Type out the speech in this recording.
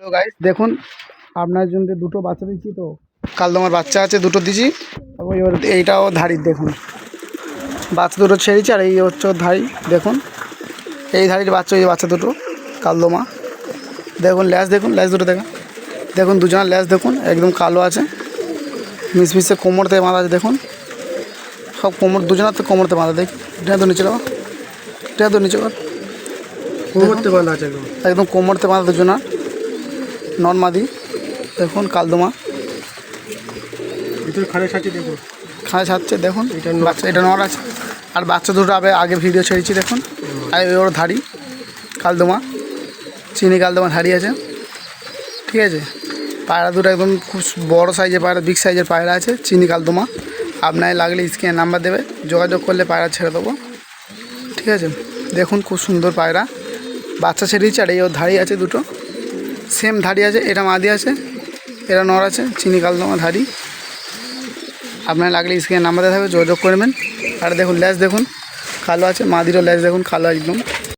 তো গাইস দেখুন আপনার জন্য দুটো বাচ্চা দিচ্ছি। তো কালদমার বাচ্চা আছে দুটো দিছি। এবার এইটাও ধাড়ির দেখুন বাচ্চা দুটো ছেড়েছি, আর এই হচ্ছে ওর ধাড়ি দেখুন। এই ধাড়ির বাচ্চা, এই বাচ্চা দুটো কালদমা দেখুন। ল্যাজ দেখুন, ল্যাজ দুটো দেখুন, দেখুন দুজনের ল্যাজ দেখুন একদম কালো আছে, মিশমিশে কোমরতে বাঁধা আছে দেখুন। সব কোমর দুজনের তো কোমরতে বাঁধা। দেখি এটা তো নিচে যাও, এটা তো নিচে কর, কোমরতে বাঁধা আছে একদম কোমরতে বাঁধা দুজনা নর্মাদি দেখুন কালদমা। ভিতরে খানে ছাড়ছে দেখুন, খানে ছাড়ছে দেখুন। এটা বাচ্চা, এটা নর আছে। আর বাচ্চা দুটো আগে ভিডিও ছেড়েছি দেখুন। আর ওর ধাড়ি কালদমা, চিনি কালদমা ধাড়ি আছে, ঠিক আছে। পায়রা দুটো একদম খুব বড় সাইজের পায়রা, বিগ সাইজের পায়রা আছে, চিনি কালদমা। আপনার লাগলে স্ক্রিনে নাম্বার দেবে, যোগাযোগ করলে পায়রা ছেড়ে দেবো, ঠিক আছে। দেখুন খুব সুন্দর পায়রা, বাচ্চা ছেড়ে দিচ্ছে। আর এই ওর ধাড়ি আছে দুটো, সেম ধাড়ি আছে। এটা মাদি আছে, এটা নর আছে, চিনি কালদমা ধাড়ি। আপনার লাগলে স্ক্রিনে নাম্বার দেওয়া থাকবে, যোগাযোগ করবেন। আর দেখুন ল্যাজ দেখুন কালো আছে, মাদিরও ল্যাজ দেখুন কালো একদম।